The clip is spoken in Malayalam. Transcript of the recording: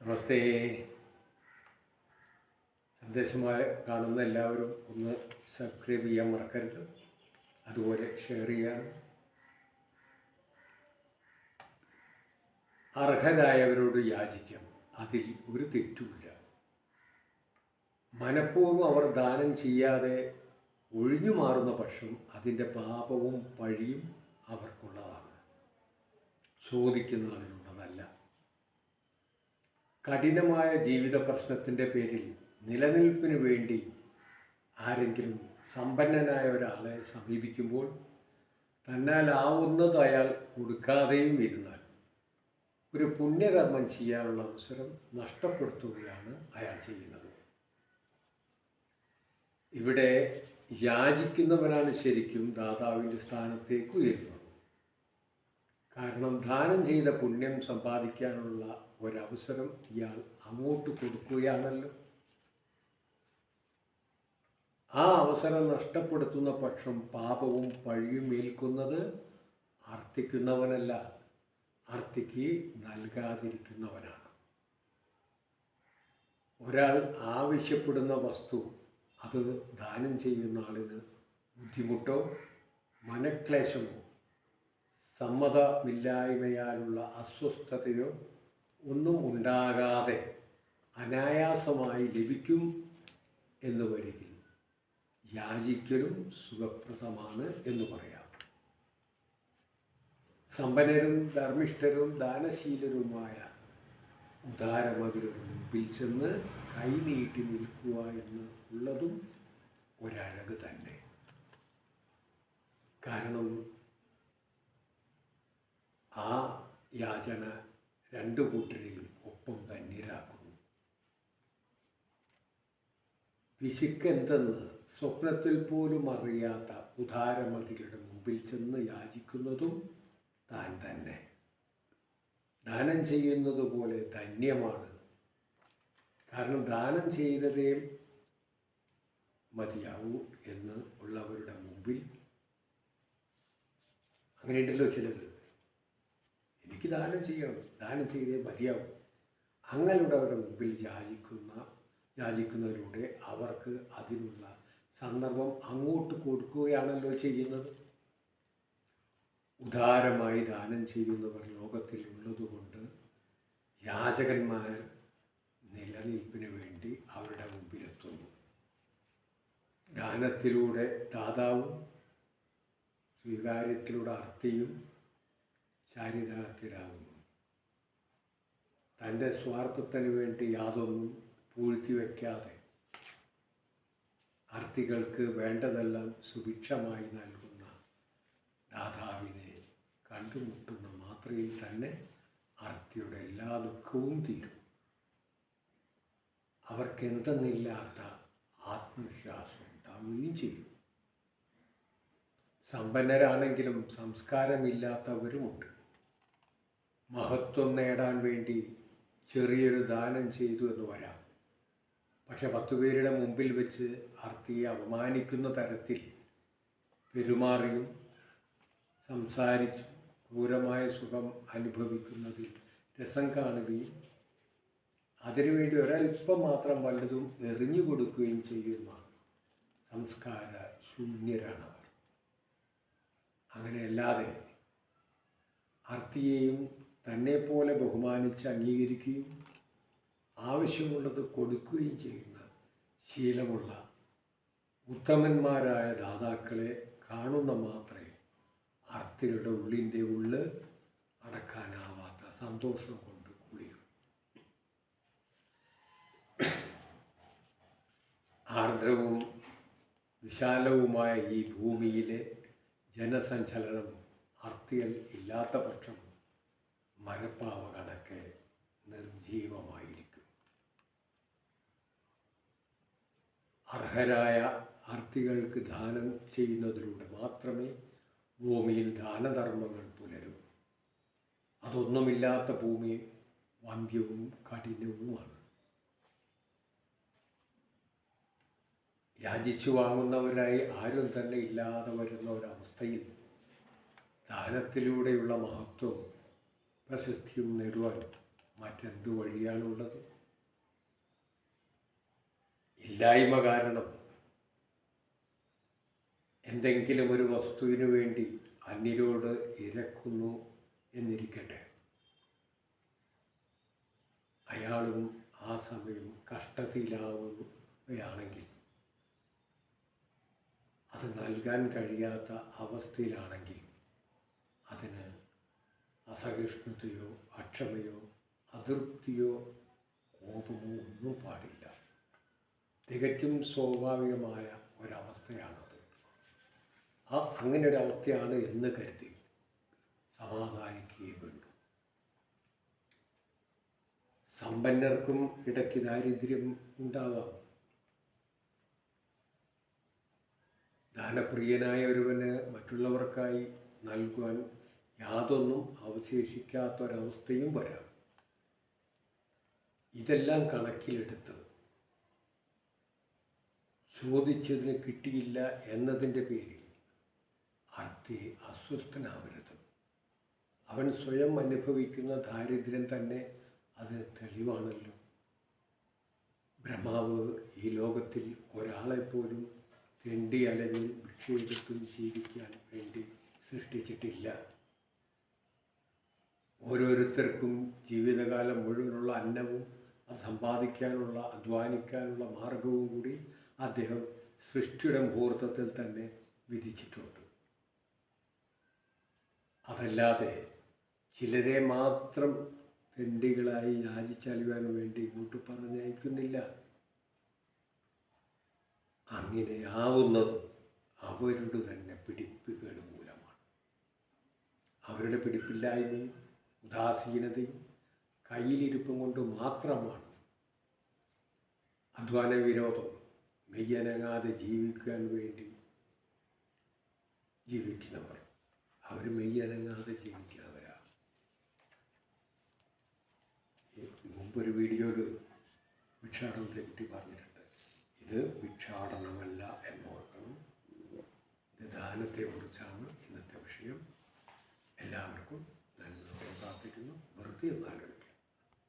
നമസ്തേ. സന്ദേശമായി കാണുന്ന എല്ലാവരും ഒന്ന് സബ്സ്ക്രൈബ് ചെയ്യാൻ മറക്കരുത്. അതുപോലെ ഷെയർ ചെയ്യാൻ. അർഹരായവരോട് യാചിക്കാം, അതിൽ ഒരു തെറ്റുമില്ല. മനഃപൂർവ്വം അവർ ദാനം ചെയ്യാതെ ഒഴിഞ്ഞു മാറുന്ന പക്ഷം അതിൻ്റെ പാപവും പഴിയും അവർക്കുള്ളതാണ്, ചോദിക്കുന്ന ആളിനുള്ളതല്ല. കഠിനമായ ജീവിത പ്രശ്നത്തിൻ്റെ പേരിൽ നിലനിൽപ്പിന് വേണ്ടി ആരെങ്കിലും സമ്പന്നനായ ഒരാളെ സമീപിക്കുമ്പോൾ തന്നാലാവുന്നത് അയാൾ കൊടുക്കാതെയും ഇരുന്നാൽ ഒരു പുണ്യകർമ്മം ചെയ്യാനുള്ള അവസരം നഷ്ടപ്പെടുത്തുകയാണ് അയാൾ ചെയ്യുന്നത്. ഇവിടെ യാചിക്കുന്നവനാണ് ശരിക്കും ദാതാവിൻ്റെ സ്ഥാനത്തേക്ക് ഉയരുന്നത്. കാരണം ദാനം ചെയ്ത പുണ്യം സമ്പാദിക്കാനുള്ള ഒരവസരം ഇയാൾ അങ്ങോട്ട് കൊടുക്കുകയാണല്ലോ. ആ അവസരം നഷ്ടപ്പെടുത്തുന്ന പക്ഷം പാപവും പഴിയും ഏൽക്കുന്നത് അർത്ഥിക്കുന്നവനല്ല, അർത്ഥിക്ക് നൽകാതിരിക്കുന്നവനാണ്. ഒരാൾ ആവശ്യപ്പെടുന്ന വസ്തു അത് ദാനം ചെയ്യുന്ന ആളിന് ബുദ്ധിമുട്ടോ മനക്ലേശമോ സമ്മതമില്ലായ്മയാലുള്ള അസ്വസ്ഥതയോ ഒന്നും ഉണ്ടാകാതെ അനായാസമായി ലഭിക്കും എന്ന് വരികിൽ യാചിക്കലും സുഖപ്രദമാണ് എന്ന് പറയാം. സമ്പന്നരും ധർമ്മിഷ്ഠരും ദാനശീലരുമായ ഉദാരമതിരുടെ മുമ്പിൽ ചെന്ന് കൈനീട്ടി നിൽക്കുക എന്ന് ഉള്ളതും ഒരഴക് തന്നെ. കാരണം ആ യാചന രണ്ടു കൂട്ടരെയും ഒപ്പം ധന്യരാക്കുന്നു. പിശുക്കെന്തെന്ന് സ്വപ്നത്തിൽ പോലും അറിയാത്ത ഉദാരമതികളുടെ മുമ്പിൽ ചെന്ന് യാചിക്കുന്നതും താൻ തന്നെ. ദാനം ചെയ്യുന്നത് പോലെ ധന്യമാണ്. കാരണം ദാനം ചെയ്തതേ മതിയാവൂ എന്ന് ഉള്ളവരുടെ മുമ്പിൽ അങ്ങനെയുണ്ടല്ലോ ചിലത്. എനിക്ക് ദാനം ചെയ്യണം, ദാനം ചെയ്തേ മതിയാവും. അങ്ങനെയുള്ളവരുടെ മുമ്പിൽ യാചിക്കുന്നതിലൂടെ അവർക്ക് അതിനുള്ള സന്ദർഭം അങ്ങോട്ട് കൊടുക്കുകയാണല്ലോ ചെയ്യുന്നത്. ഉദാരമായി ദാനം ചെയ്യുന്നവർ ലോകത്തിൽ ഉള്ളതുകൊണ്ട് യാചകന്മാർ നിലനിൽപ്പിന് വേണ്ടി അവരുടെ മുമ്പിലെത്തുന്നു. ദാനത്തിലൂടെ ദാതാവും സ്വീകാര്യത്തിലൂടെ അർത്ഥിയും ചാരിതാർത്ഥ്യരാകുന്നു. തൻ്റെ സ്വാർത്ഥത്തിന് വേണ്ടി യാതൊന്നും പൂഴ്ത്തിവെക്കാതെ അർത്ഥികൾക്ക് വേണ്ടതെല്ലാം സുഭിക്ഷമായി നൽകുന്ന ദാതാവിനെ കണ്ടുമുട്ടുന്ന മാത്രയിൽ തന്നെ അർത്ഥിയുടെ എല്ലാ ദുഃഖവും തീരും. അവർക്കെന്തെന്നില്ലാത്ത ആത്മവിശ്വാസം ഉണ്ടാവുകയും ചെയ്യും. സമ്പന്നരാണെങ്കിലും സംസ്കാരമില്ലാത്തവരുമുണ്ട്. മഹത്വം നേടാൻ വേണ്ടി ചെറിയൊരു ദാനം ചെയ്തു എന്ന് വരാം. പക്ഷെ 10 പേരുടെ മുമ്പിൽ വെച്ച് അർത്ഥിയെ അപമാനിക്കുന്ന തരത്തിൽ പെരുമാറിയും സംസാരിച്ചും ക്രൂരമായ സുഖം അനുഭവിക്കുന്നതിൽ രസം കാണുകയും അതിനുവേണ്ടി ഒരൽപ്പം മാത്രം വല്ലതും എറിഞ്ഞു കൊടുക്കുകയും ചെയ്യുന്ന സംസ്കാര ശൂന്യരാണവർ. അങ്ങനെയല്ലാതെ അർത്ഥിയെയും തന്നെപ്പോലെ ബഹുമാനിച്ച് അംഗീകരിക്കുകയും ആവശ്യമുള്ളത് കൊടുക്കുകയും ചെയ്യുന്ന ശീലമുള്ള ഉത്തമന്മാരായ ദാതാക്കളെ കാണുന്ന മാത്രമേ അർത്ഥികളുടെ ഉള്ളിൻ്റെ ഉള്ളിൽ അടക്കാനാവാത്ത സന്തോഷം കൊണ്ട് കുളിരും. ആർദ്രവും വിശാലവുമായ ഈ ഭൂമിയിലെ ജനസഞ്ചലനം അർത്ഥികൾ ഇല്ലാത്ത പക്ഷം മരപ്പാവ കണക്കെ നിർജീവമായിരിക്കും. അർഹരായ അർത്ഥികൾക്ക് ദാനം ചെയ്യുന്നതിലൂടെ മാത്രമേ ഭൂമിയിൽ ദാനധർമ്മങ്ങൾ പുലരൂ. അതൊന്നുമില്ലാത്ത ഭൂമി വന്ധ്യവും കഠിനവുമാണ്. യാചിച്ചു വാങ്ങുന്നവരായി ആരും തന്നെ ഇല്ലാതെ വരുന്ന ഒരവസ്ഥയിൽ ദാനത്തിലൂടെയുള്ള മഹത്വവും പ്രശസ്തിയും നേടുവാൻ മറ്റെന്ത് വഴിയാണുള്ളത്? ഇല്ലായ്മ കാരണം എന്തെങ്കിലും ഒരു വസ്തുവിനു വേണ്ടി അന്യരോട് ഇരക്കുന്നു എന്നിരിക്കട്ടെ, അയാളും ആ സമയം കഷ്ടത്തിലാവുകയാണെങ്കിൽ, അത് നൽകാൻ കഴിയാത്ത അവസ്ഥയിലാണെങ്കിൽ, അതിന് അസഹിഷ്ണുതയോ അക്ഷമയോ അതൃപ്തിയോ കോപമോ ഒന്നും പാടില്ല. തികച്ചും സ്വാഭാവികമായ ഒരവസ്ഥയാണത്. അങ്ങനെ ഒരവസ്ഥയാണ് എന്ന് കരുതി സമാധാനിക്കുകയും വേണ്ടു. സമ്പന്നർക്കും ഇടയ്ക്ക് ദാരിദ്ര്യം ഉണ്ടാവാം. ദാനപ്രിയനായ ഒരുവന് മറ്റുള്ളവർക്കായി നൽകുവാൻ യാതൊന്നും അവശേഷിക്കാത്തൊരവസ്ഥയും വരാം. ഇതെല്ലാം കണക്കിലെടുത്ത് ചോദിച്ചതിന് കിട്ടിയില്ല എന്നതിൻ്റെ പേരിൽ അസ്വസ്ഥനാവരുത്. അവൻ സ്വയം അനുഭവിക്കുന്ന ദാരിദ്ര്യം തന്നെ അത് തെളിവാണല്ലോ. ബ്രഹ്മാവ് ഈ ലോകത്തിൽ ഒരാളെപ്പോലും തെണ്ടി അലഞ്ഞും ഭിക്ഷയെടുത്തും ജീവിക്കാൻ വേണ്ടി സൃഷ്ടിച്ചിട്ടില്ല. ഓരോരുത്തർക്കും ജീവിതകാലം മുഴുവനുള്ള അന്നവും അത് സമ്പാദിക്കാനുള്ള അധ്വാനിക്കാനുള്ള മാർഗവും കൂടി അദ്ദേഹം സൃഷ്ടിയുടെ മുഹൂർത്തത്തിൽ തന്നെ വിധിച്ചിട്ടുണ്ട്. അതല്ലാതെ ചിലരെ മാത്രം തെണ്ടികളായി യാചിച്ചലിയാൻ വേണ്ടി ഇങ്ങോട്ട് പറഞ്ഞയക്കുന്നില്ല. അങ്ങനെയാവുന്നത് അവരുടെ തന്നെ പിടിപ്പുകേട് മൂലമാണ്. അവരുടെ പിടിപ്പില്ലായ്മയും ഉദാസീനതയും കയ്യിലിരിപ്പും കൊണ്ട് മാത്രമാണ് അധ്വാന വിരോധം മെയ്യനങ്ങാതെ ജീവിക്കാൻ വേണ്ടി ജീവിക്കുന്നവർ. അവർ മെയ്യനങ്ങാതെ ജീവിക്കുന്നവരാണ്. മുമ്പൊരു വീഡിയോയിൽ ഭിക്ഷാടനത്തെ പറ്റി പറഞ്ഞിട്ടുണ്ട്. ഇത് ഭിക്ഷാടനമല്ല എന്നോർക്കണം. ഇത് ദാനത്തെക്കുറിച്ചാണ് ഇന്നത്തെ വിഷയം. എല്ലാവർക്കും നന്മ പ്രാർത്ഥിക്കുന്നു. വെറുതെ എന്നാലും